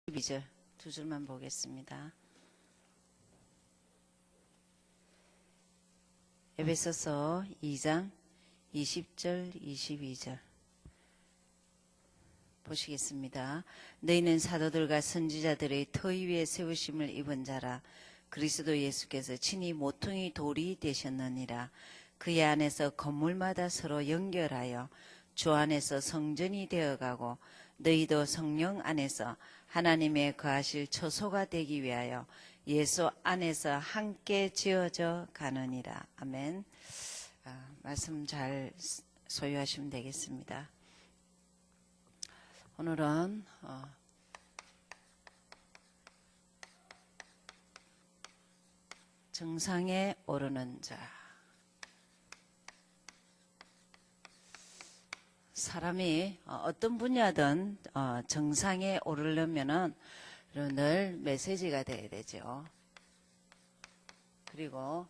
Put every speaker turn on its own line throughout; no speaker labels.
12절 두 줄만 보겠습니다. 에베소서 2장 20절 22절 보시겠습니다. 너희는 사도들과 선지자들의 터위 위에 세우심을 입은 자라. 그리스도 예수께서 친히 모퉁이 돌이 되셨느니라. 그의 안에서 건물마다 서로 연결하여 주 안에서 성전이 되어가고 너희도 성령 안에서 하나님의 거하실 처소가 되기 위하여 예수 안에서 함께 지어져 가느니라. 아멘. 말씀 잘 소유하시면 되겠습니다. 오늘은 정상에 오르는 자. 사람이 어떤 분야든 정상에 오르려면은 늘 메시지가 돼야 되죠. 그리고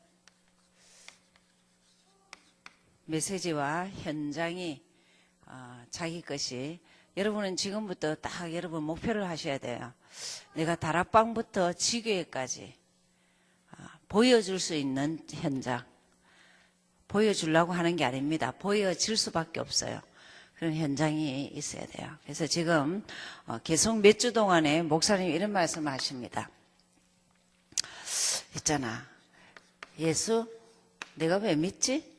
메시지와 현장이 자기 것이, 여러분은 지금부터 딱 여러분 목표를 하셔야 돼요. 내가 다락방부터 지교회까지 보여줄 수 있는 현장, 보여주려고 하는 게 아닙니다. 보여질 수밖에 없어요. 그런 현장이 있어야 돼요. 그래서 지금 계속 몇 주 동안에 목사님이 이런 말씀을 하십니다. 있잖아, 예수 내가 왜 믿지?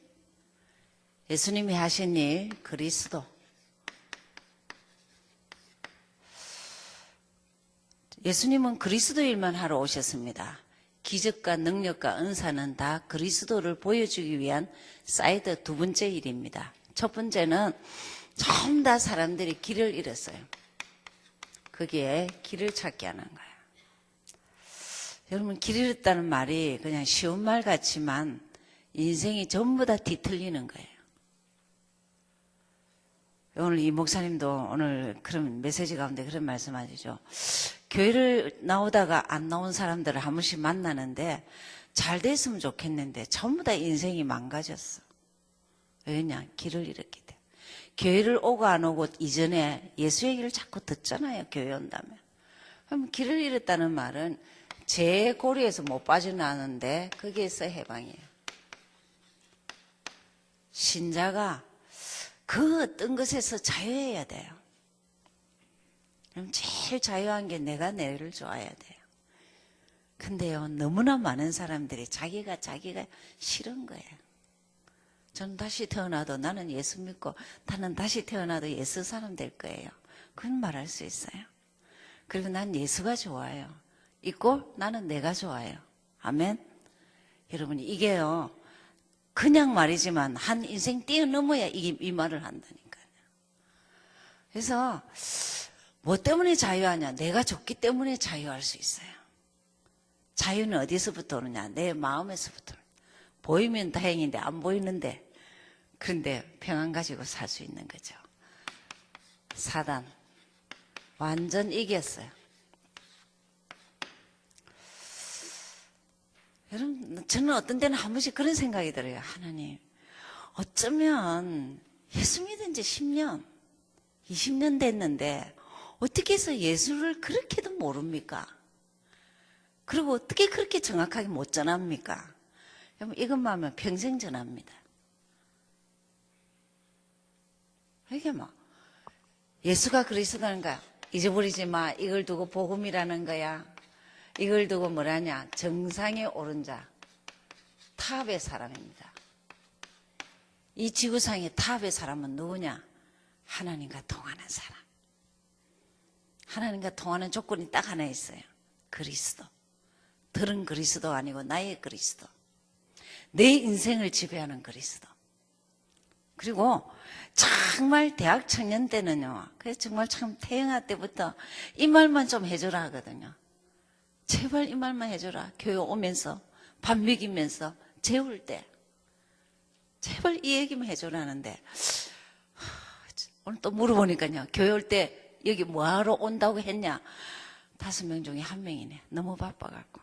예수님이 하신 일 그리스도. 예수님은 그리스도 일만 하러 오셨습니다. 기적과 능력과 은사는 다 그리스도를 보여주기 위한 사이드 두 번째 일입니다. 첫 번째는 전부 다 사람들이 길을 잃었어요. 거기에 길을 찾게 하는 거예요. 여러분, 길 잃었다는 말이 그냥 쉬운 말 같지만 인생이 전부 다 뒤틀리는 거예요. 오늘 이 목사님도 오늘 그런 메시지 가운데 그런 말씀 하시죠. 교회를 나오다가 안 나온 사람들을 한 번씩 만나는데 잘 됐으면 좋겠는데 전부 다 인생이 망가졌어. 왜냐? 길을 잃었기 때문에. 교회를 오고 안 오고 이전에 예수 얘기를 자꾸 듣잖아요. 교회 온다면. 그럼 길을 잃었다는 말은 제 고리에서 못 빠져나오는데 거기에서 해방이에요. 신자가 그 어떤 것에서 자유해야 돼요. 그럼 제일 자유한 게 내가 내를 좋아해야 돼요. 근데요, 너무나 많은 사람들이 자기가 싫은 거예요. 저는 다시 태어나도 나는 예수 믿고 나는 다시 태어나도 예수 사람 될 거예요. 그건 말할 수 있어요. 그리고 난 예수가 좋아요. 있고 나는 내가 좋아요. 아멘. 여러분, 이게요, 그냥 말이지만 한 인생 뛰어넘어야 이 말을 한다니까요. 그래서 뭐 때문에 자유하냐? 내가 좋기 때문에 자유할 수 있어요. 자유는 어디서부터 오느냐? 내 마음에서부터. 보이면 다행인데 안 보이는데, 그런데 평안 가지고 살 수 있는 거죠. 사단 완전 이겼어요. 여러분, 저는 어떤 때는 한 번씩 그런 생각이 들어요. 하나님, 어쩌면 예수 믿은 지 10년, 20년 됐는데 어떻게 해서 예수를 그렇게도 모릅니까? 그리고 어떻게 그렇게 정확하게 못 전합니까? 여러분, 이것만 하면 평생 전합니다. 이게 뭐 예수가 그리스도는 거야. 잊어버리지 마. 이걸 두고 복음이라는 거야. 이걸 두고 뭐라냐? 정상에 오른 자, 탑의 사람입니다. 이 지구상의 탑의 사람은 누구냐? 하나님과 통하는 사람. 하나님과 통하는 조건이 딱 하나 있어요. 그리스도. 들은 그리스도 아니고 나의 그리스도. 내 인생을 지배하는 그리스도. 그리고 정말 대학 청년 때는요, 그래서 정말 참 태영아 때부터 이 말만 좀 해줘라 하거든요. 제발 이 말만 해줘라. 교회 오면서 밥 먹이면서 재울 때 제발 이 얘기만 해줘라는데, 오늘 또 물어보니까요, 교회 올 때 여기 뭐하러 온다고 했냐? 5명 중에 1명이네. 너무 바빠갖고.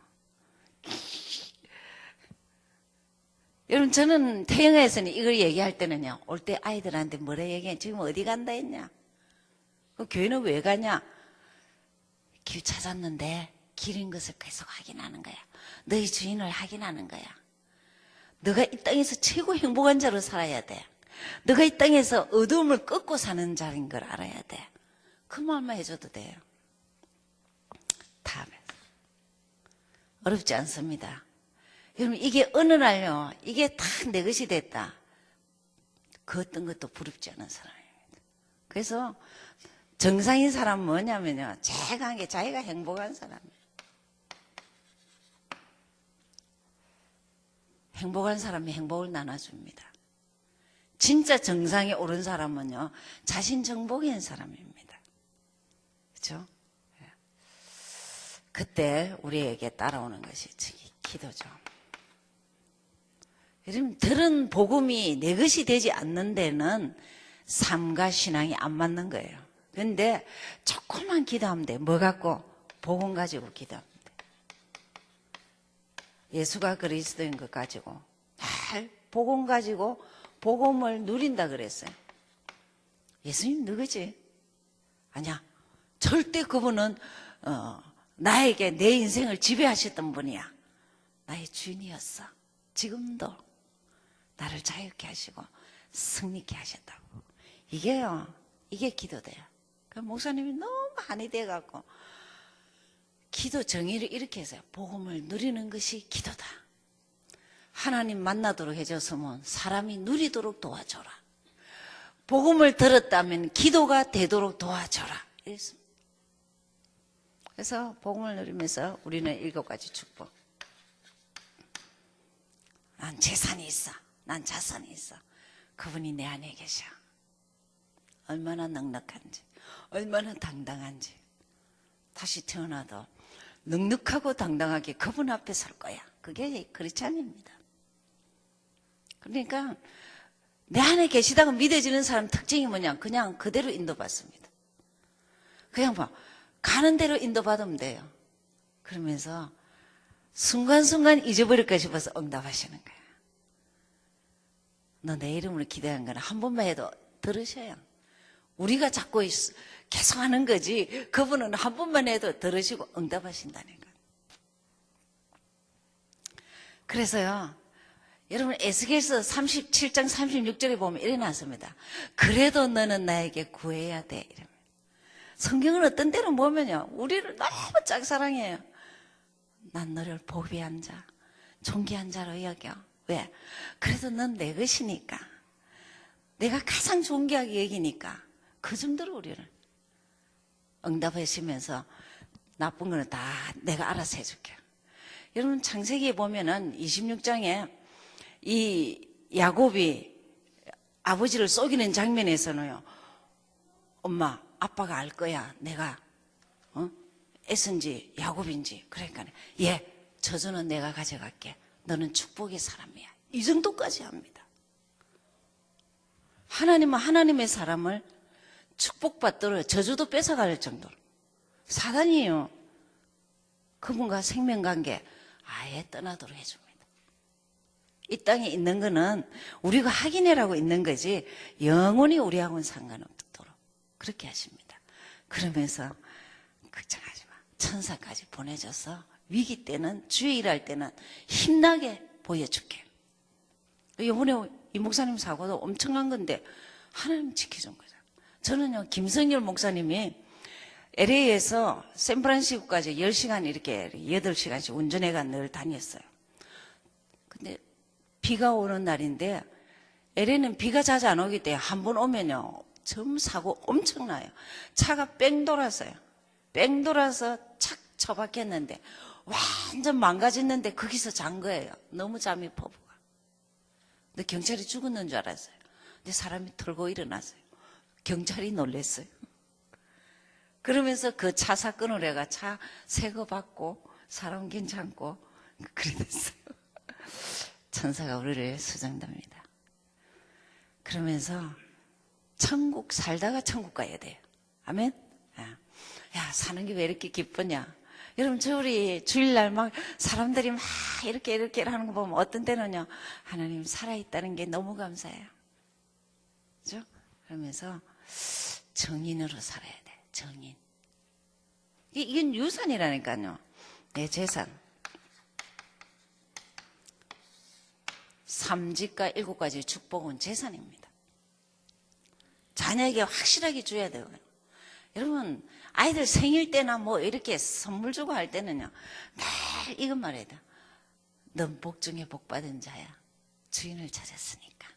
여러분, 저는 태영아에서는 이걸 얘기할 때는요, 올 때 아이들한테 뭐라 얘기해? 지금 어디 간다 했냐? 그 교회는 왜 가냐? 길 찾았는데 길인 것을 계속 확인하는 거야. 너의 주인을 확인하는 거야. 너가 이 땅에서 최고 행복한 자로 살아야 돼. 너가 이 땅에서 어두움을 꺾고 사는 자인 걸 알아야 돼. 그 말만 해줘도 돼요. 다음에 어렵지 않습니다. 여러분, 이게 어느 날요, 이게 다 내 것이 됐다. 그 어떤 것도 부럽지 않은 사람입니다. 그래서 정상인 사람은 뭐냐면요, 제일 강한 게 자기가 행복한 사람이에요. 행복한 사람이 행복을 나눠줍니다. 진짜 정상에 오른 사람은요, 자신 정복인 사람입니다. 그렇죠? 그때 우리에게 따라오는 것이 기도죠. 여러분, 들은 복음이 내 것이 되지 않는 데는 삶과 신앙이 안 맞는 거예요. 그런데 조금만 기도하면 돼. 뭐 갖고? 복음 가지고 기도하면 돼. 예수가 그리스도인 것 가지고 날 복음 가지고 복음을 누린다 그랬어요. 예수님 누구지? 아니야. 절대 그분은 나에게 내 인생을 지배하셨던 분이야. 나의 주인이었어. 지금도 나를 자유케 하시고 승리케 하셨다고. 이게요, 이게 기도돼요. 목사님이 너무 한이 돼갖고 기도 정의를 이렇게 해서요. 복음을 누리는 것이 기도다. 하나님 만나도록 해줬으면 사람이 누리도록 도와줘라. 복음을 들었다면 기도가 되도록 도와줘라. 이랬습니다. 그래서 복음을 누리면서 우리는 7가지 축복. 난 재산이 있어. 난 자산이 있어. 그분이 내 안에 계셔. 얼마나 넉넉한지, 얼마나 당당한지. 다시 태어나도 넉넉하고 당당하게 그분 앞에 설 거야. 그게 크리스찬입니다. 그러니까 내 안에 계시다고 믿어지는 사람 특징이 뭐냐? 그냥 그대로 인도받습니다. 그냥 가는 대로 인도받으면 돼요. 그러면서 순간순간 잊어버릴까 싶어서 응답하시는 거예요. 너 내 이름으로 기도한 거는 한 번만 해도 들으셔요. 우리가 자꾸 계속 하는 거지 그분은 한 번만 해도 들으시고 응답하신다는 거예요. 그래서요, 여러분 에스겔서 37장 36절에 보면 이래 나왔습니다. 그래도 너는 나에게 구해야 돼. 이럽니다. 성경은 어떤 때는 보면요, 우리를 너무 짝사랑해요. 난 너를 보비한 자, 존귀한 자로 여겨. 왜? 그래도 넌 내 것이니까. 내가 가장 존귀하게 여기니까 그 정도로 우리를 응답하시면서 나쁜 거는 다 내가 알아서 해줄게. 여러분 창세기에 보면은 26장에 이 야곱이 아버지를 속이는 장면에서는요, 엄마 아빠가 알 거야 내가 에서인지 야곱인지. 그러니까 저주는 내가 가져갈게. 너는 축복의 사람이야. 이 정도까지 합니다. 하나님은 하나님의 사람을 축복받도록 저주도 뺏어갈 정도로. 사단이요, 그분과 생명관계 아예 떠나도록 해줍니다. 이 땅에 있는 거는 우리가 확인해라고 있는 거지 영원히 우리하고는 상관없도록 그렇게 하십니다. 그러면서 걱정하지 마. 천사까지 보내줘서 위기 때는, 주의 일할 때는 힘나게 보여줄게. 이번에 이 목사님 사고도 엄청난 건데 하나님 지켜준 거죠. 저는요, 김성열 목사님이 LA에서 샌프란시스코까지 10시간 이렇게 8시간씩 운전해가 늘 다녔어요. 근데 비가 오는 날인데 LA는 비가 자주 안 오기 때문에 한 번 오면요, 점 사고 엄청나요. 차가 뺑 돌았어요. 뺑 돌아서 착 처박혔는데 완전 망가졌는데 거기서 잔 거예요. 너무 잠이 퍼부가. 근데 경찰이 죽었는 줄 알았어요. 근데 사람이 털고 일어났어요. 경찰이 놀랐어요. 그러면서 그 차 사건을 해가 차 새 거 받고 사람 괜찮고 그래 됐어요. 천사가 우리를 수정답니다. 그러면서 천국 살다가 천국 가야 돼요. 아멘? 야, 사는 게 왜 이렇게 기쁘냐? 여러분, 우리 주일날 막 사람들이 막 이렇게 하는 거 보면 어떤 때는요, 하나님 살아있다는 게 너무 감사해요. 그죠? 그러면서 정인으로 살아야 돼. 정인. 이건 유산이라니까요. 내 재산. 3지과 7가지 축복은 재산입니다. 자녀에게 확실하게 줘야 돼요. 여러분, 아이들 생일 때나 뭐 이렇게 선물 주고 할 때는요, 늘 이것 말해야 돼. 넌 복 중에 복 받은 자야. 주인을 찾았으니까.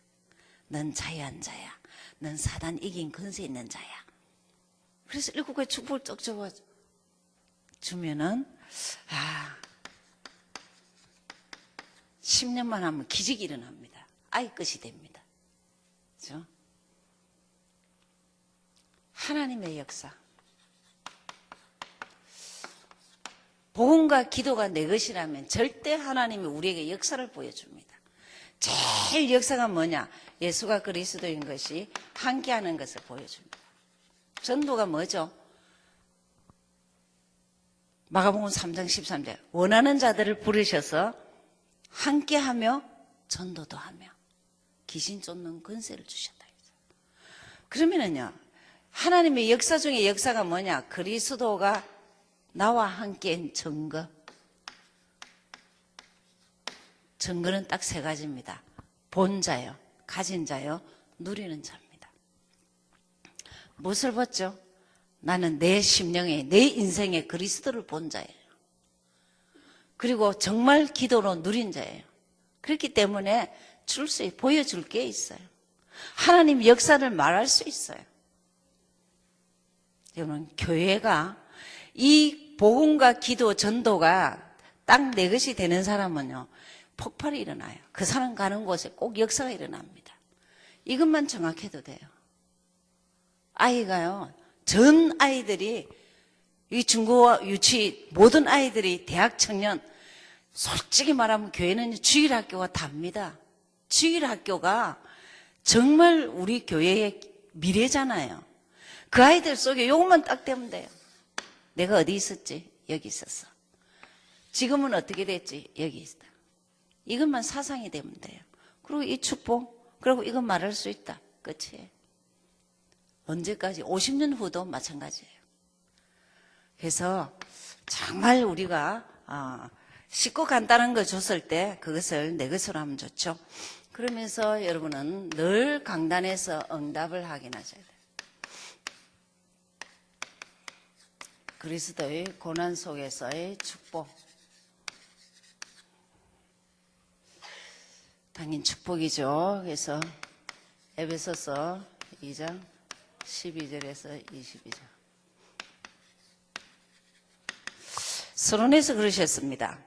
넌 자유한 자야. 넌 사단 이긴 근세 있는 자야. 그래서 7가지 축복을 쩍 적어 주면은, 10년만 하면 기적이 일어납니다. 아이 끝이 됩니다. 그죠? 하나님의 역사. 복음과 기도가 내 것이라면 절대 하나님이 우리에게 역사를 보여줍니다. 제일 역사가 뭐냐? 예수가 그리스도인 것이 함께하는 것을 보여줍니다. 전도가 뭐죠? 마가복음 3장 13절 원하는 자들을 부르셔서 함께하며 전도도 하며 귀신 쫓는 권세를 주셨다. 그러면은요, 하나님의 역사 중에 역사가 뭐냐? 그리스도가 나와 함께한 증거. 증거는 딱 3가지입니다. 본 자요, 가진 자요, 누리는 자입니다. 무엇을 봤죠? 나는 내 심령에, 내 인생에 그리스도를 본 자예요. 그리고 정말 기도로 누린 자예요. 그렇기 때문에 보여줄 게 있어요. 하나님 역사를 말할 수 있어요. 여러분, 교회가 이 복음과 기도, 전도가 딱 내 것이 되는 사람은요, 폭발이 일어나요. 그 사람 가는 곳에 꼭 역사가 일어납니다. 이것만 정확해도 돼요. 아이가요, 전 아이들이, 이 중고와 유치 모든 아이들이 대학 청년, 솔직히 말하면 교회는 주일학교가 답니다. 주일학교가 정말 우리 교회의 미래잖아요. 그 아이들 속에 이것만 딱 되면 돼요. 내가 어디 있었지? 여기 있었어. 지금은 어떻게 됐지? 여기 있다. 이것만 사상이 되면 돼요. 그리고 이 축복, 그리고 이건 말할 수 있다. 끝이에요. 언제까지? 50년 후도 마찬가지예요. 그래서 정말 우리가 쉽고 간단한 거 줬을 때 그것을 내 것으로 하면 좋죠. 그러면서 여러분은 늘 강단에서 응답을 확인하셔야 돼요. 그리스도의 고난 속에서의 축복. 당연 축복이죠. 그래서 에베소서 2장 12절에서 22절. 서론에서 그러셨습니다.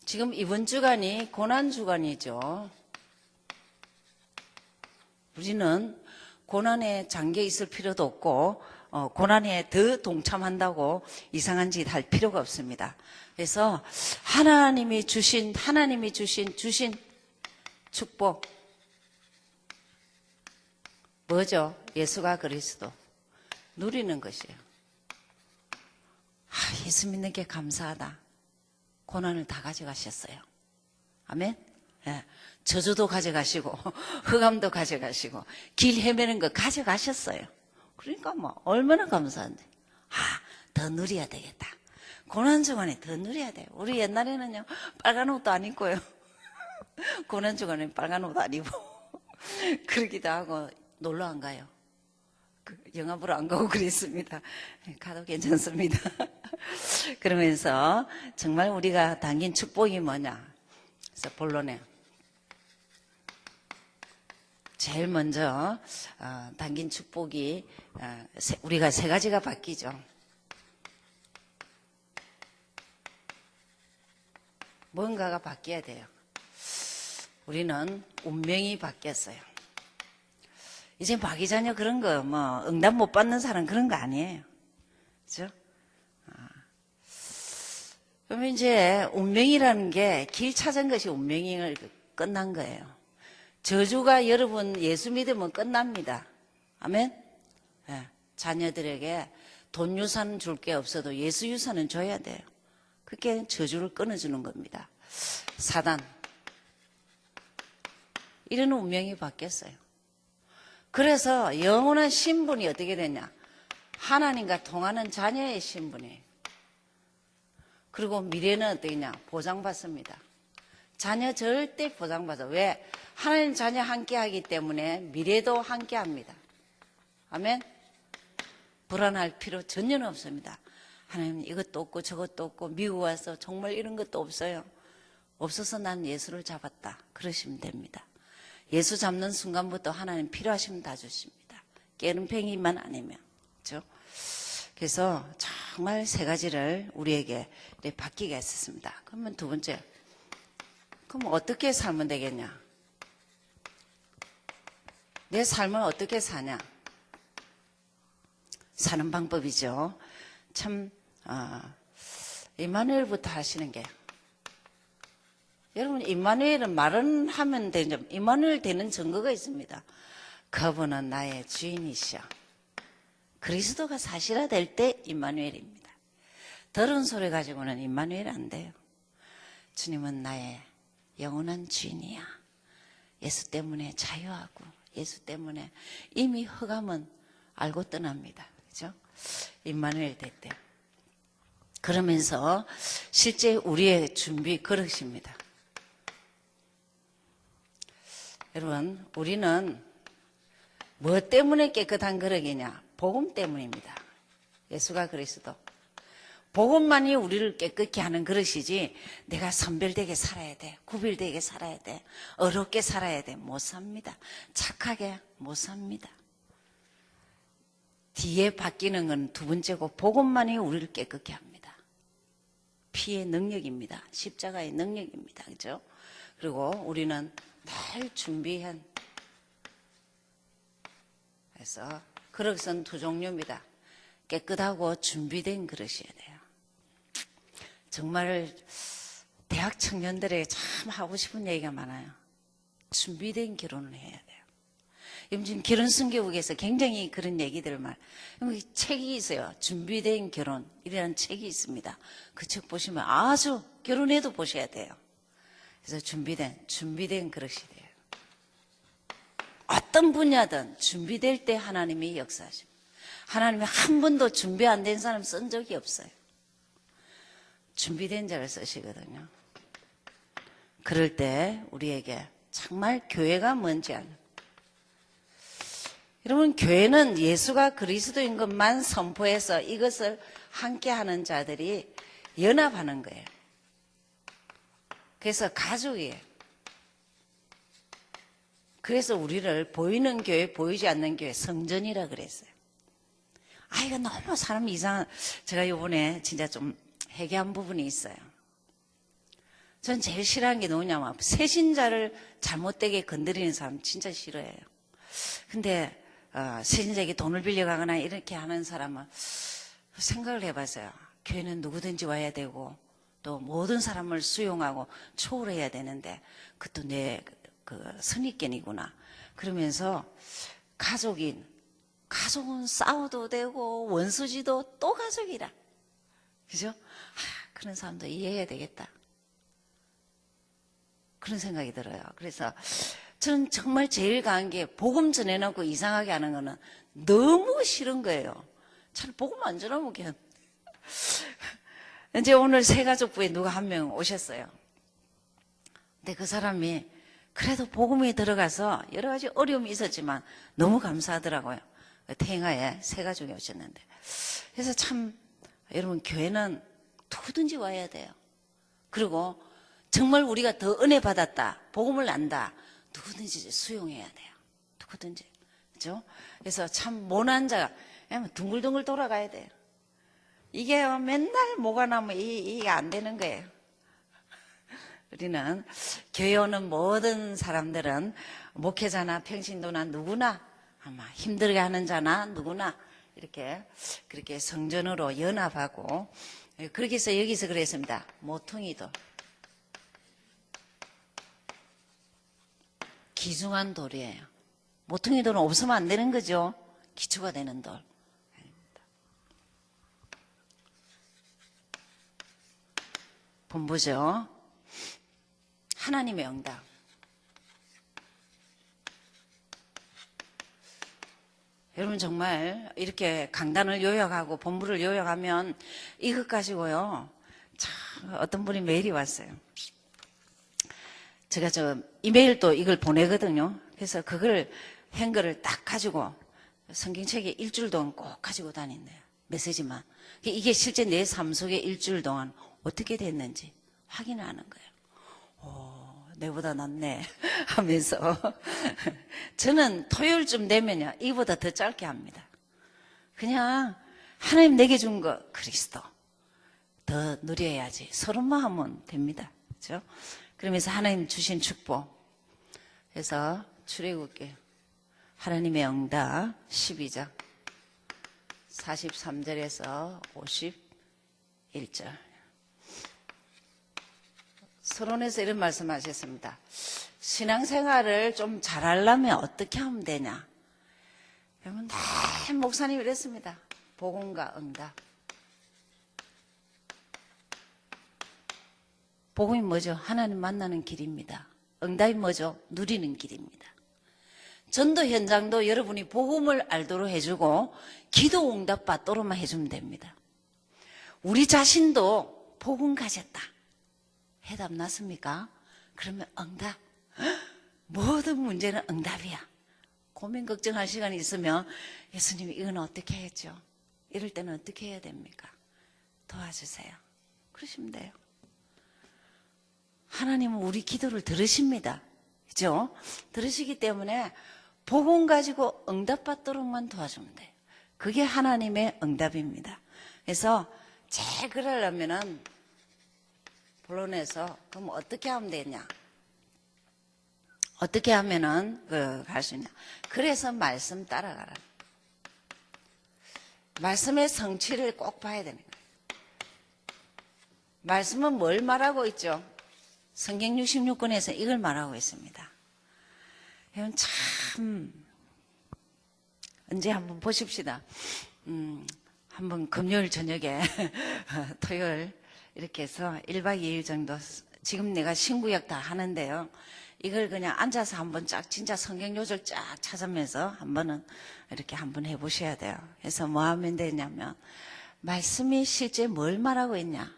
지금 이번 주간이 고난 주간이죠. 우리는 고난에 잠겨 있을 필요도 없고 고난에 더 동참한다고 이상한 짓 할 필요가 없습니다. 그래서 하나님이 주신 축복 뭐죠? 예수가 그리스도 누리는 것이에요. 예수 믿는 게 감사하다. 고난을 다 가져가셨어요. 아멘. 예. 저주도 가져가시고 흑암도 가져가시고 길 헤매는 거 가져가셨어요. 그러니까 뭐 얼마나 감사한데. 더 누려야 되겠다. 고난 주간에 더 누려야 돼요. 우리 옛날에는요, 빨간 옷도 안 입고요. 고난 주간에 빨간 옷 안 입고 그러기도 하고 놀러 안 가요. 영화 보러 안 가고 그랬습니다. 가도 괜찮습니다. 그러면서 정말 우리가 당긴 축복이 뭐냐. 그래서 본론에 제일 먼저 당긴 축복이 우리가 3가지가 바뀌죠. 뭔가가 바뀌어야 돼요. 우리는 운명이 바뀌었어요. 이제 마귀자녀 그런 거 응답 못 받는 사람 그런 거 아니에요. 그죠? 그러면 이제 운명이라는 게 길 찾은 것이 운명이 끝난 거예요. 저주가 여러분 예수 믿으면 끝납니다. 아멘? 네. 자녀들에게 돈 유산 줄 게 없어도 예수 유산은 줘야 돼요. 그게 저주를 끊어주는 겁니다. 사단. 이런 운명이 바뀌었어요. 그래서 영원한 신분이 어떻게 되냐? 하나님과 통하는 자녀의 신분이에요. 그리고 미래는 어떠냐? 보장받습니다. 자녀 절대 보장받아. 왜? 하나님 자녀 함께 하기 때문에 미래도 함께 합니다. 아멘? 불안할 필요 전혀 없습니다. 하나님 이것도 없고 저것도 없고 미국 와서 정말 이런 것도 없어요. 없어서 난 예수를 잡았다. 그러시면 됩니다. 예수 잡는 순간부터 하나님 필요하시면 다 주십니다. 깨름팽이만 아니면. 그렇죠? 그래서 정말 세 가지를 우리에게 바뀌게 했었습니다. 그러면 두 번째, 그럼 어떻게 살면 되겠냐? 내 삶을 어떻게 사냐? 사는 방법이죠. 참 임마누엘부터 하시는 게, 여러분 임마누엘은 말은 하면 되죠. 임마누엘 되는 증거가 있습니다. 그분은 나의 주인이시여. 그리스도가 사실화 될 때 임마누엘입니다. 들은 소리 가지고는 임마누엘 안 돼요. 주님은 나의 영원한 주인이야. 예수 때문에 자유하고 예수 때문에 이미 흑암은 알고 떠납니다. 그죠? 임마누엘 될 때. 그러면서 실제 우리의 준비 그릇입니다. 여러분, 우리는 뭐 때문에 깨끗한 그릇이냐? 복음 때문입니다. 예수가 그리스도. 복음만이 우리를 깨끗게 하는 그릇이지 내가 선별되게 살아야 돼. 구별되게 살아야 돼. 어렵게 살아야 돼. 못 삽니다. 착하게 못 삽니다. 뒤에 바뀌는 건 두 번째고 복음만이 우리를 깨끗게 합니다. 피의 능력입니다. 십자가의 능력입니다. 그죠? 그리고 우리는 늘 준비한, 그래서 그릇은 두 종류입니다. 깨끗하고 준비된 그릇이어야 돼요. 정말 대학 청년들에게 참 하고 싶은 얘기가 많아요. 준비된 결혼을 해야 돼요. 요즘 결혼 승교국에서 굉장히 그런 얘기들을 여기 책이 있어요. 준비된 결혼이라는 책이 있습니다. 그 책 보시면 아주 결혼해도 보셔야 돼요. 그래서 준비된 그릇이 돼요. 어떤 분야든 준비될 때 하나님이 역사하십니다. 하나님이 한 번도 준비 안 된 사람 쓴 적이 없어요. 준비된 자를 쓰시거든요. 그럴 때 우리에게 정말 교회가 뭔지 아는, 여러분, 교회는 예수가 그리스도인 것만 선포해서 이것을 함께 하는 자들이 연합하는 거예요. 그래서 가족이에요. 그래서 우리를 보이는 교회, 보이지 않는 교회, 성전이라 그랬어요. 이거 너무 사람 이상한, 제가 이번에 진짜 좀 회개한 부분이 있어요. 전 제일 싫어하는 게 뭐냐면 새신자를 잘못되게 건드리는 사람 진짜 싫어해요. 근데 새신자에게 돈을 빌려가거나 이렇게 하는 사람은 생각을 해봤어요. 교회는 누구든지 와야 되고 또 모든 사람을 수용하고 초월해야 되는데 그것도 내 선입견이구나. 그러면서 가족은 싸워도 되고 원수지도 또 가족이라. 그죠? 그런 사람도 이해해야 되겠다. 그런 생각이 들어요. 그래서 저는 정말 제일 강한 게 복음 전해놓고 이상하게 하는 거는 너무 싫은 거예요. 잘 복음 안 전하면 이제 오늘 새가족부에 누가 한 명 오셨어요. 근데 그 사람이 그래도 복음에 들어가서 여러 가지 어려움이 있었지만 너무 감사하더라고요. 태행하에 새가족이 오셨는데. 그래서 참 여러분, 교회는 누구든지 와야 돼요. 그리고 정말 우리가 더 은혜 받았다, 복음을 안다, 누구든지 수용해야 돼요. 누구든지. 그죠? 그래서 참 모난 자가 둥글둥글 돌아가야 돼요. 이게 맨날 뭐가 나면 이게 안 되는 거예요. 우리는 교회 오는 모든 사람들은 목회자나 평신도나 누구나 아마 힘들게 하는 자나 누구나 그렇게 성전으로 연합하고, 그렇게 해서 여기서 그랬습니다. 모퉁이도 귀중한 돌이에요. 모퉁이 돌은 없으면 안 되는 거죠. 기초가 되는 돌. 본보죠. 하나님의 응답. 여러분, 정말 이렇게 강단을 요약하고 본부를 요약하면 이것 가지고요 참 어떤 분이 메일이 왔어요. 제가 이메일도 이걸 보내거든요. 그래서 그걸 행거를 딱 가지고 성경책에 일주일 동안 꼭 가지고 다닌대요. 메시지만. 이게 실제 내 삶 속에 일주일 동안 어떻게 됐는지 확인하는 거예요. 내보다 낫네 하면서 저는 토요일쯤 되면요 이보다 더 짧게 합니다. 그냥 하나님 내게 준 거 그리스도 더 누려야지 서로만 하면 됩니다. 그렇죠? 그러면서 하나님 주신 축복 그래서 출애굽기 하나님의 응답 12장 43절에서 51절 서론에서 이런 말씀하셨습니다. 신앙생활을 좀 잘하려면 어떻게 하면 되냐? 여러분, 네, 목사님이 이랬습니다. 복음과 응답. 복음이 뭐죠? 하나님 만나는 길입니다. 응답이 뭐죠? 누리는 길입니다. 전도 현장도 여러분이 복음을 알도록 해주고 기도 응답 받도록만 해주면 됩니다. 우리 자신도 복음 가졌다. 해답 났습니까? 그러면 응답. 모든 문제는 응답이야. 고민 걱정할 시간이 있으면 예수님 이건 어떻게 했죠? 이럴 때는 어떻게 해야 됩니까? 도와주세요. 그러시면 돼요. 하나님은 우리 기도를 들으십니다. 그죠? 들으시기 때문에 복음 가지고 응답받도록만 도와주면 돼요. 그게 하나님의 응답입니다. 그래서 잘 그러려면은 본론에서 그럼 어떻게 하면 되냐? 어떻게 하면은 할 수 있냐? 그래서 말씀 따라가라. 말씀의 성취를 꼭 봐야 되는 거예요. 말씀은 뭘 말하고 있죠? 성경 66권에서 이걸 말하고 있습니다. 여러분 참 언제 한번 보십시다. 한번 금요일 저녁에 토요일 이렇게 해서 1박 2일 정도 지금 내가 신구약 다 하는데요. 이걸 그냥 앉아서 한번 쫙 진짜 성경 요절 쫙 찾으면서 한번은 이렇게 한번 해보셔야 돼요. 그래서 뭐 하면 되냐면 말씀이 실제 뭘 말하고 있냐.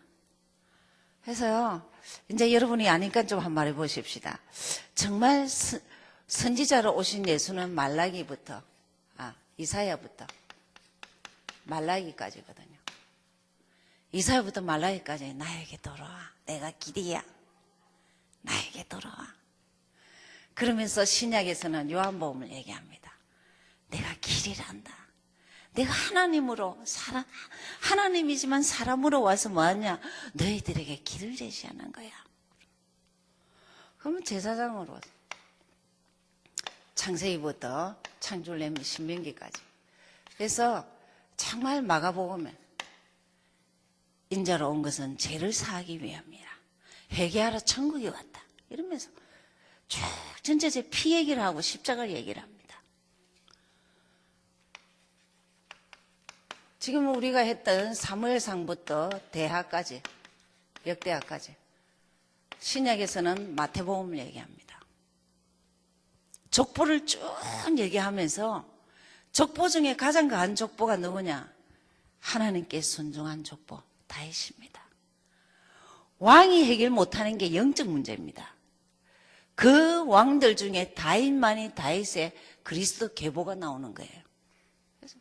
해서요. 이제 여러분이 아니까 좀 한 말 해보십시다. 정말 선지자로 오신 예수는 말라기부터 이사야부터 말라기까지거든요. 이사야부터 말라기까지 나에게 돌아와. 내가 길이야. 나에게 돌아와. 그러면서 신약에서는 요한복음을 얘기합니다. 내가 길이란다. 내가 하나님으로 하나님이지만 사람으로 와서 뭐하냐? 너희들에게 길을 제시하는 거야. 그러면 제사장으로 창세기부터 창조를 내면 신명기까지. 그래서 정말 마가복음에 인자로 온 것은 죄를 사하기 위함이라. 회개하라 천국이 왔다. 이러면서 쭉 전체제 피 얘기를 하고 십자가를 얘기를 합니다. 지금 우리가 했던 사무엘상부터 대하까지 역대하까지 신약에서는 마태복음을 얘기합니다. 족보를 쭉 얘기하면서 족보 중에 가장 강한 족보가 누구냐? 하나님께 순종한 족보 다윗입니다. 왕이 해결 못하는 게 영적 문제입니다. 그 왕들 중에 다윗만이 다윗의 그리스도 계보가 나오는 거예요. 그래서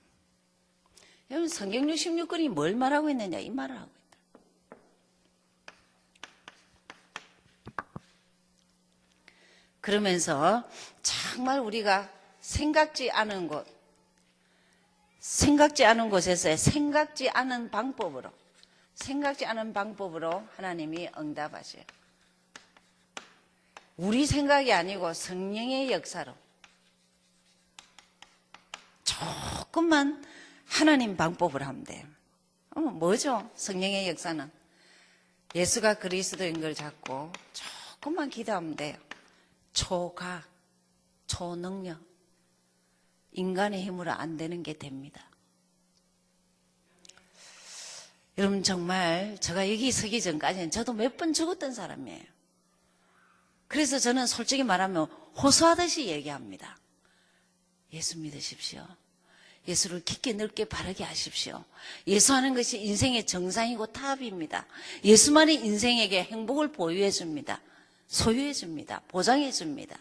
여러분 성경 66권이 뭘 말하고 있느냐 이 말을 하고 있다. 그러면서 정말 우리가 생각지 않은 곳에서 생각지 않은 방법으로 하나님이 응답하셔요. 우리 생각이 아니고 성령의 역사로 조금만 하나님 방법을 하면 돼요. 뭐죠? 성령의 역사는 예수가 그리스도인 걸 잡고 조금만 기도하면 돼요. 초각, 초능력, 인간의 힘으로 안 되는 게 됩니다. 여러분 정말 제가 여기 서기 전까지는 저도 몇 번 죽었던 사람이에요. 그래서 저는 솔직히 말하면 호소하듯이 얘기합니다. 예수 믿으십시오. 예수를 깊게 넓게 바르게 하십시오. 예수하는 것이 인생의 정상이고 탑입니다. 예수만이 인생에게 행복을 보유해 줍니다. 소유해 줍니다. 보장해 줍니다.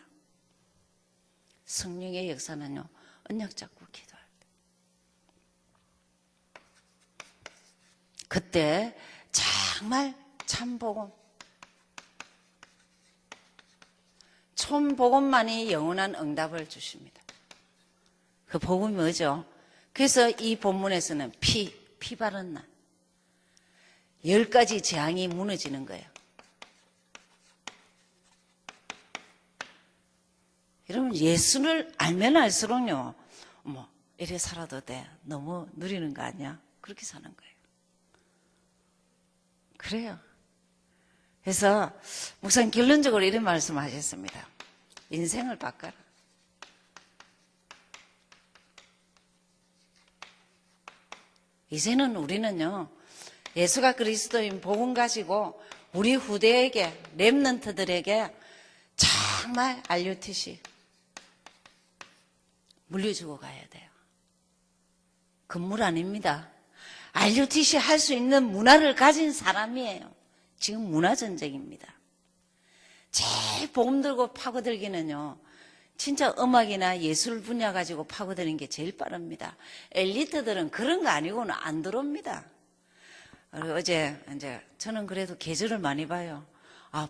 성령의 역사는요, 언약 잡고 기도할 때. 그때 정말 참복음, 촌복음만이 영원한 응답을 주십니다. 그 복음이 뭐죠? 그래서 이 본문에서는 피 바른 날 10가지 재앙이 무너지는 거예요. 여러분, 예수를 알면 알수록요, 이래 살아도 돼. 너무 누리는 거 아니야? 그렇게 사는 거예요. 그래요. 그래서 목사님 결론적으로 이런 말씀하셨습니다. 인생을 바꿔라. 이제는 우리는요, 예수가 그리스도인 복음 가지고 우리 후대에게, 렘넌트들에게 정말 알려듯이 물려주고 가야 돼요. 건물 아닙니다. 알려듯이 할 수 있는 문화를 가진 사람이에요. 지금 문화전쟁입니다. 제일 복음 들고 파고들기는요, 진짜 음악이나 예술 분야 가지고 파고드는 게 제일 빠릅니다. 엘리트들은 그런 거 아니고는 안 들어옵니다. 어제 이제 저는 그래도 계절을 많이 봐요.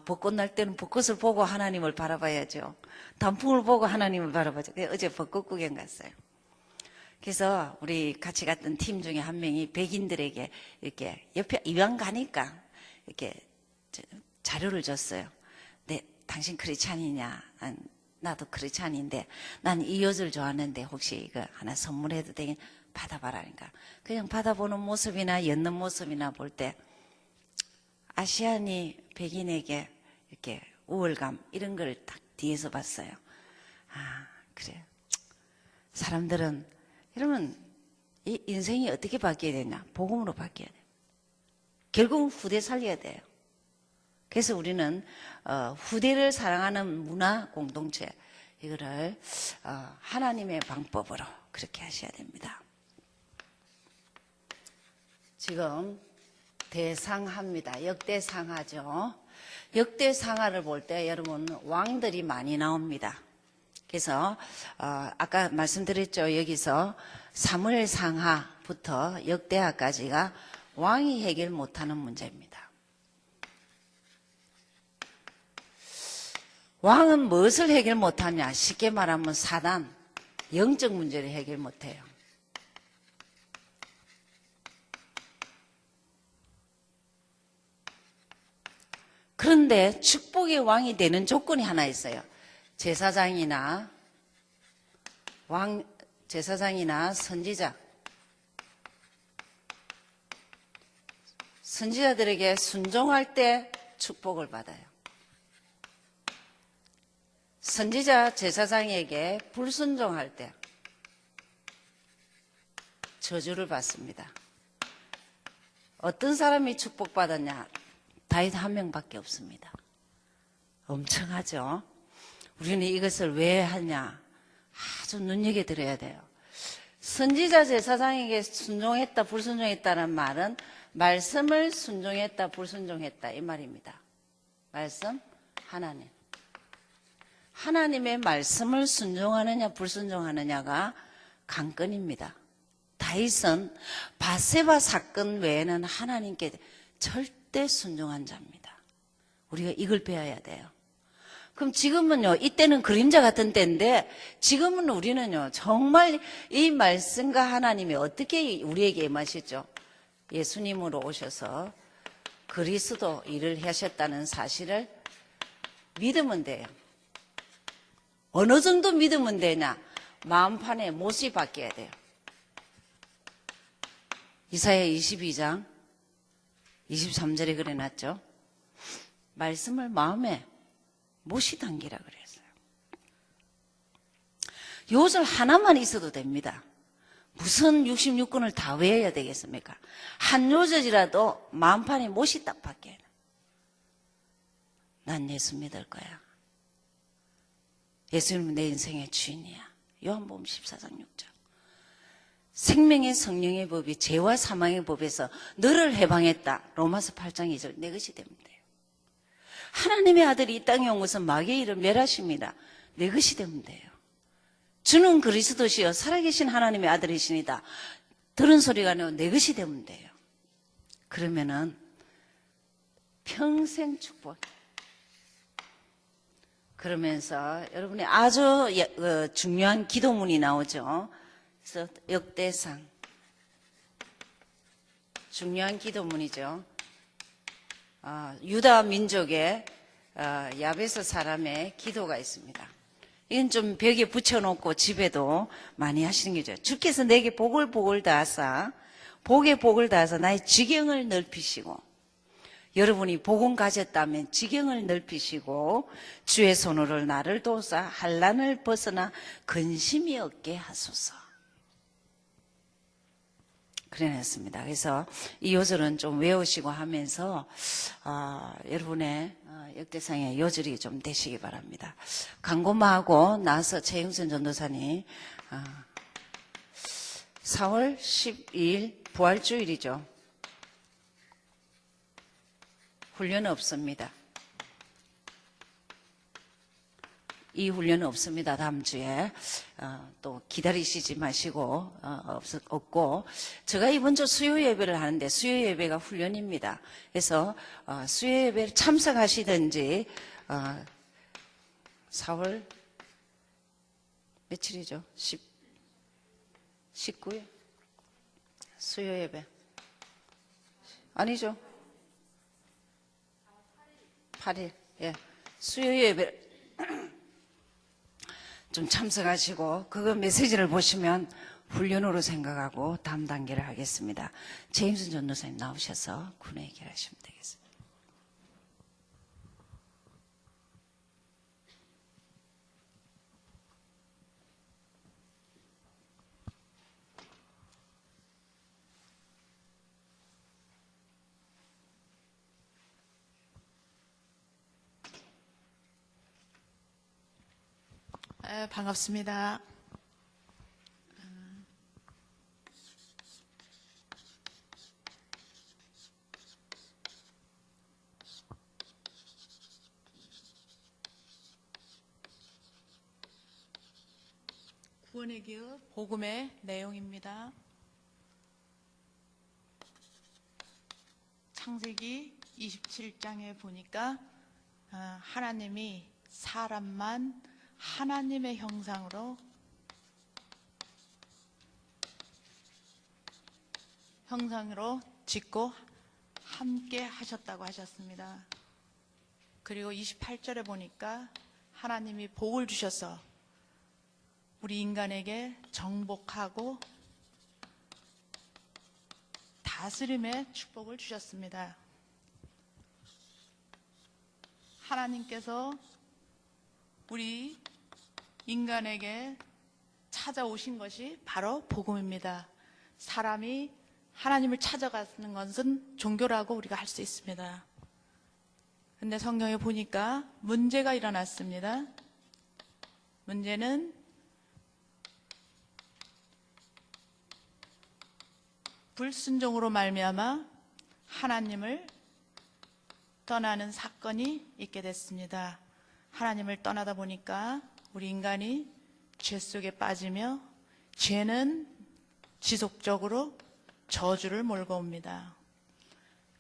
벚꽃 날 때는 벚꽃을 보고 하나님을 바라봐야죠. 단풍을 보고 하나님을 바라봐야죠. 어제 벚꽃 구경 갔어요. 그래서 우리 같이 갔던 팀 중에 한 명이 백인들에게 이렇게 옆에 이왕 가니까 이렇게 자료를 줬어요. 네, 당신 크리스찬이냐? 나도 크리스찬인데 난 이 옷을 좋아하는데 혹시 이거 하나 선물해도 되긴? 받아봐라. 그러니까 그냥 받아보는 모습이나 엮는 모습이나 볼 때 아시안이 백인에게 이렇게 우월감 이런 걸 딱 뒤에서 봤어요. 그래. 사람들은 여러분 이 인생이 어떻게 바뀌어야 되냐? 복음으로 바뀌어야 돼요. 결국은 후대 살려야 돼요. 그래서 우리는 후대를 사랑하는 문화 공동체 이거를 하나님의 방법으로 그렇게 하셔야 됩니다. 지금 대상하입니다. 역대상하죠. 역대상하를 볼 때 여러분 왕들이 많이 나옵니다. 그래서 아까 말씀드렸죠. 여기서 사무엘상하부터 역대하까지가 왕이 해결 못하는 문제입니다. 왕은 무엇을 해결 못하냐? 쉽게 말하면 사단, 영적 문제를 해결 못해요. 그런데 축복의 왕이 되는 조건이 하나 있어요. 제사장이나 선지자들에게 순종할 때 축복을 받아요. 선지자 제사장에게 불순종할 때 저주를 받습니다. 어떤 사람이 축복받았냐? 다윗 한 명밖에 없습니다. 엄청하죠? 우리는 이것을 왜 하냐? 아주 눈여겨들어야 돼요. 선지자 제사장에게 순종했다 불순종했다는 말은 말씀을 순종했다 불순종했다 이 말입니다. 말씀 하나님. 하나님의 말씀을 순종하느냐 불순종하느냐가 관건입니다. 다윗은 바세바 사건 외에는 하나님께 절대 순종한 자입니다. 우리가 이걸 배워야 돼요. 그럼 지금은요, 이때는 그림자 같은 때인데 지금은 우리는요, 정말 이 말씀과 하나님이 어떻게 우리에게 임하시죠? 예수님으로 오셔서 그리스도 일을 하셨다는 사실을 믿으면 돼요. 어느 정도 믿으면 되냐? 마음판에 못이 바뀌어야 돼요. 이사야 22장 23절에 그래놨죠. 말씀을 마음에 못이 담기라 그랬어요. 요절 하나만 있어도 됩니다. 무슨 66권을 다 외워야 되겠습니까? 한 요절이라도 마음판에 못이 딱 바뀌어요. 난 예수 믿을 거야. 예수님은 내 인생의 주인이야. 요한복음 14장 6절. 생명의 성령의 법이 죄와 사망의 법에서 너를 해방했다. 로마서 8장 2절. 내 것이 되면 돼요. 하나님의 아들이 이 땅에 온 것은 마귀의 일을 멸하십니다. 내 것이 되면 돼요. 주는 그리스도시여 살아계신 하나님의 아들이시니다. 들은 소리가 아니고 내 것이 되면 돼요. 그러면은 평생 축복. 그러면서 여러분이 아주 중요한 기도문이 나오죠. 그래서 역대상 중요한 기도문이죠. 유다 민족의 야베스 사람의 기도가 있습니다. 이건 좀 벽에 붙여놓고 집에도 많이 하시는 거죠. 주께서 내게 복을 다하사 복에 복을 다하사 나의 지경을 넓히시고, 여러분이 복음 가졌다면 지경을 넓히시고 주의 손으로 나를 도우사 환난을 벗어나 근심이 없게 하소서. 그래놨습니다. 그래서 이 요절은 좀 외우시고 하면서 여러분의 역대상의 요절이 좀 되시기 바랍니다. 광고마하고 나서 최영선 전도사님 4월 12일 부활주일이죠. 훈련은 없습니다. 이 훈련은 없습니다. 다음 주에 또 기다리시지 마시고 없고, 제가 이번 주 수요 예배를 하는데 수요 예배가 훈련입니다. 그래서 수요 예배를 참석하시든지 4월 며칠이죠? 19일 수요 예배 아니죠? 8일 예, 수요 예배 좀 참석하시고 그거 메시지를 보시면 훈련으로 생각하고 다음 단계를 하겠습니다. 제임스 전도사님 나오셔서 군회 얘기하시면 되겠습니다.
반갑습니다. 구원의 기업 복음의 내용입니다. 창세기 27장에 보니까 하나님이 사람만 하나님의 형상으로 짓고 함께 하셨다고 하셨습니다. 그리고 28절에 보니까 하나님이 복을 주셔서 우리 인간에게 정복하고 다스림의 축복을 주셨습니다. 하나님께서 우리 인간에게 찾아오신 것이 바로 복음입니다. 사람이 하나님을 찾아가는 것은 종교라고 우리가 할 수 있습니다. 근데 성경에 보니까 문제가 일어났습니다. 문제는 불순종으로 말미암아 하나님을 떠나는 사건이 있게 됐습니다. 하나님을 떠나다 보니까 우리 인간이 죄 속에 빠지며 죄는 지속적으로 저주를 몰고 옵니다.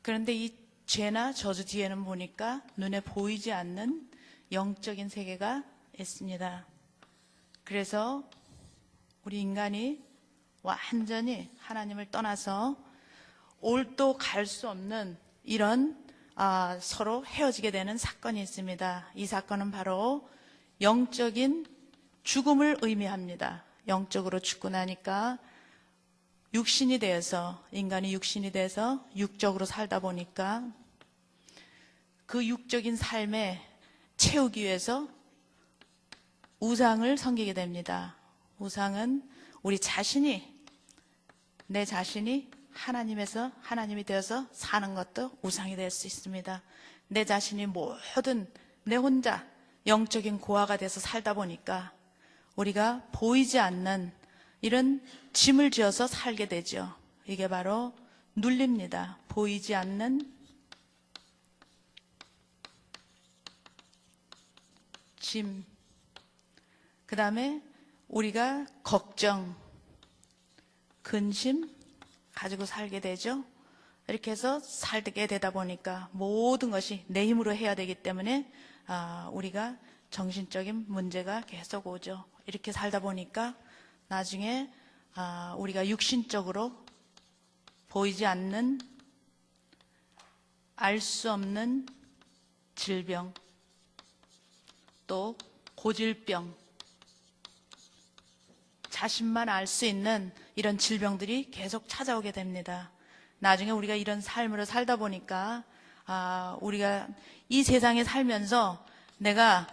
그런데 이 죄나 저주 뒤에는 보니까 눈에 보이지 않는 영적인 세계가 있습니다. 그래서 우리 인간이 완전히 하나님을 떠나서 올도 갈 수 없는 이런 서로 헤어지게 되는 사건이 있습니다. 이 사건은 바로 영적인 죽음을 의미합니다. 영적으로 죽고 나니까 육신이 되어서, 인간이 육신이 돼서 육적으로 살다 보니까 그 육적인 삶에 채우기 위해서 우상을 섬기게 됩니다. 우상은 우리 자신이, 내 자신이 하나님이 되어서 사는 것도 우상이 될 수 있습니다. 내 자신이 모든 내 혼자 영적인 고아가 돼서 살다 보니까 우리가 보이지 않는 이런 짐을 지어서 살게 되죠. 이게 바로 눌립니다. 보이지 않는 짐. 그 다음에 우리가 걱정, 근심 가지고 살게 되죠. 이렇게 해서 살게 되다 보니까 모든 것이 내 힘으로 해야 되기 때문에 우리가 정신적인 문제가 계속 오죠. 이렇게 살다 보니까 나중에 우리가 육신적으로 보이지 않는, 알 수 없는 질병, 또 고질병, 자신만 알 수 있는 이런 질병들이 계속 찾아오게 됩니다. 나중에 우리가 이런 삶으로 살다 보니까 우리가 이 세상에 살면서 내가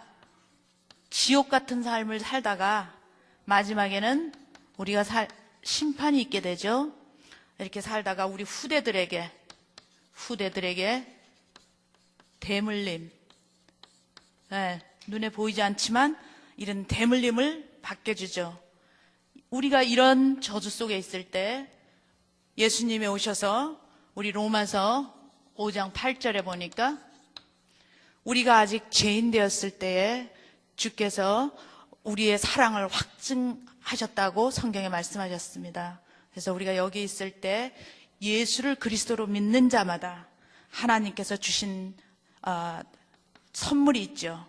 지옥 같은 삶을 살다가 마지막에는 우리가 심판이 있게 되죠. 이렇게 살다가 우리 후대들에게 대물림, 눈에 보이지 않지만 이런 대물림을 받게 주죠. 우리가 이런 저주 속에 있을 때 예수님이 오셔서 우리 로마서 5장 8절에 보니까 우리가 아직 죄인 되었을 때에 주께서 우리의 사랑을 확증하셨다고 성경에 말씀하셨습니다. 그래서 우리가 여기 있을 때 예수를 그리스도로 믿는 자마다 하나님께서 주신 선물이 있죠.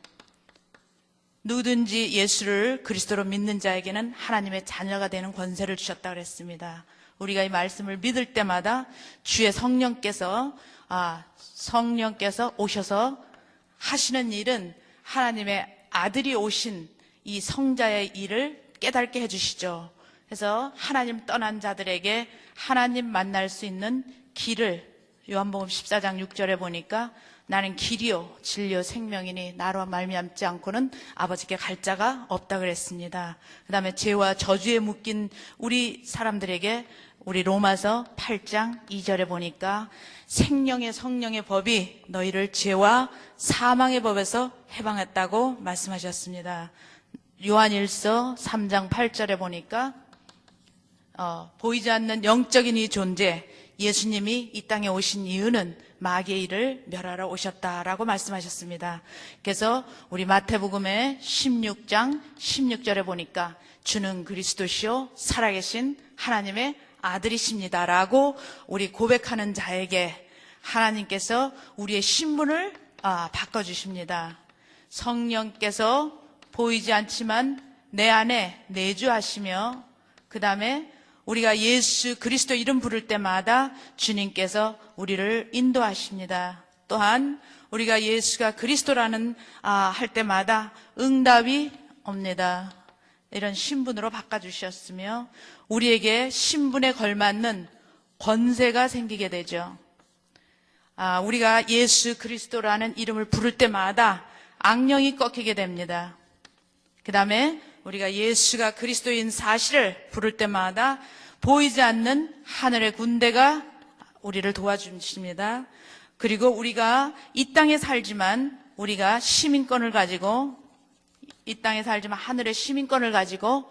누구든지 예수를 그리스도로 믿는 자에게는 하나님의 자녀가 되는 권세를 주셨다 그랬습니다. 우리가 이 말씀을 믿을 때마다 주의 성령께서 오셔서 하시는 일은 하나님의 아들이 오신 이 성자의 일을 깨닫게 해주시죠. 그래서 하나님 떠난 자들에게 하나님 만날 수 있는 길을 요한복음 14장 6절에 보니까 나는 길이요 진리요 생명이니 나로 말미암지 않고는 아버지께 갈 자가 없다 그랬습니다. 그 다음에 죄와 저주에 묶인 우리 사람들에게 우리 로마서 8장 2절에 보니까 생명의 성령의 법이 너희를 죄와 사망의 법에서 해방했다고 말씀하셨습니다. 요한일서 3장 8절에 보니까 보이지 않는 영적인 이 존재 예수님이 이 땅에 오신 이유는 마귀의 일을 멸하러 오셨다라고 말씀하셨습니다. 그래서 우리 마태복음의 16장 16절에 보니까 주는 그리스도시요 살아계신 하나님의 아들이십니다라고 우리 고백하는 자에게 하나님께서 우리의 신분을 바꿔주십니다. 성령께서 보이지 않지만 내 안에 내주하시며 그 다음에 우리가 예수 그리스도 이름 부를 때마다 주님께서 우리를 인도하십니다. 또한 우리가 예수가 그리스도라는 할 때마다 응답이 옵니다. 이런 신분으로 바꿔주셨으며 우리에게 신분에 걸맞는 권세가 생기게 되죠. 우리가 예수 그리스도라는 이름을 부를 때마다 악령이 꺾이게 됩니다. 그 다음에 우리가 예수가 그리스도인 사실을 부를 때마다 보이지 않는 하늘의 군대가 우리를 도와주십니다. 그리고 우리가 이 땅에 살지만 우리가 시민권을 가지고 이 땅에 살지만 하늘의 시민권을 가지고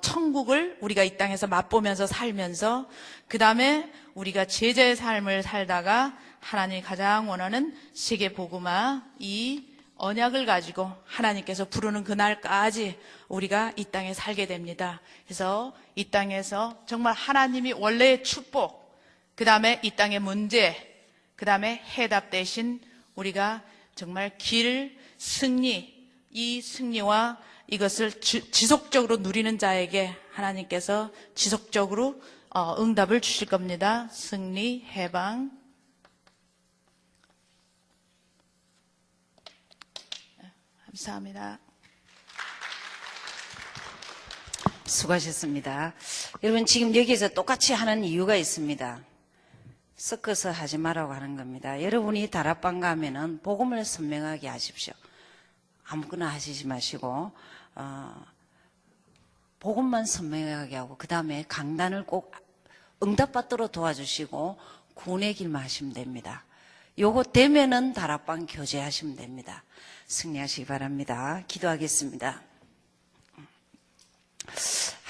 천국을 우리가 이 땅에서 맛보면서 살면서 그 다음에 우리가 제자의 삶을 살다가 하나님이 가장 원하는 세계 복음화 이 언약을 가지고 하나님께서 부르는 그날까지 우리가 이 땅에 살게 됩니다. 그래서 이 땅에서 정말 하나님이 원래의 축복, 그 다음에 이 땅의 문제, 그 다음에 해답 대신 우리가 정말 길, 승리, 이 승리와 이것을 지속적으로 누리는 자에게 하나님께서 지속적으로 응답을 주실 겁니다. 승리, 해방. 감사합니다.
수고하셨습니다. 여러분 지금 여기서 똑같이 하는 이유가 있습니다. 섞어서 하지 말라고 하는 겁니다. 여러분이 다락방 가면은 복음을 선명하게 하십시오. 아무거나 하시지 마시고 복음만 선명하게 하고 그 다음에 강단을 꼭 응답받도록 도와주시고 구원의 길만 하시면 됩니다. 요거 되면은 다락방 교제하시면 됩니다. 승리하시기 바랍니다. 기도하겠습니다.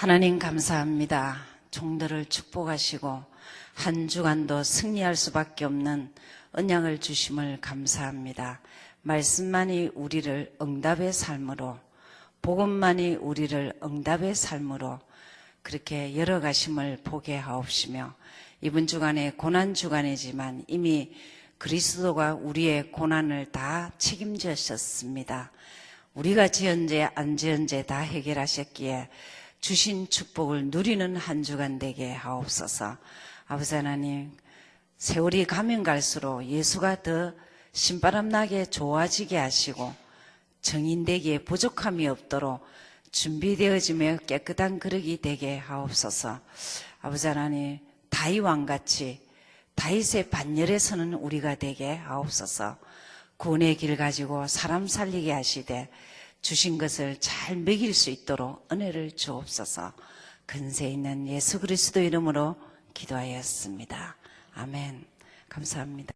하나님 감사합니다. 종들을 축복하시고 한 주간도 승리할 수밖에 없는 언약을 주심을 감사합니다. 말씀만이 우리를 응답의 삶으로, 복음만이 우리를 응답의 삶으로 그렇게 열어가심을 보게 하옵시며, 이번 주간에 고난 주간이지만 이미 그리스도가 우리의 고난을 다 책임지셨습니다. 우리가 지은죄 안 지은죄 다 해결하셨기에 주신 축복을 누리는 한 주간 되게 하옵소서. 아버지 하나님, 세월이 가면 갈수록 예수가 더 신바람 나게 좋아지게 하시고 정인되기에 부족함이 없도록 준비되어지며 깨끗한 그릇이 되게 하옵소서. 아버지 하나님, 다윗 왕같이 다윗의 반열에 서는 우리가 되게 하옵소서. 구원의 길 가지고 사람 살리게 하시되 주신 것을 잘 먹일 수 있도록 은혜를 주옵소서. 근세 있는 예수 그리스도 이름으로 기도하였습니다. 아멘. 감사합니다.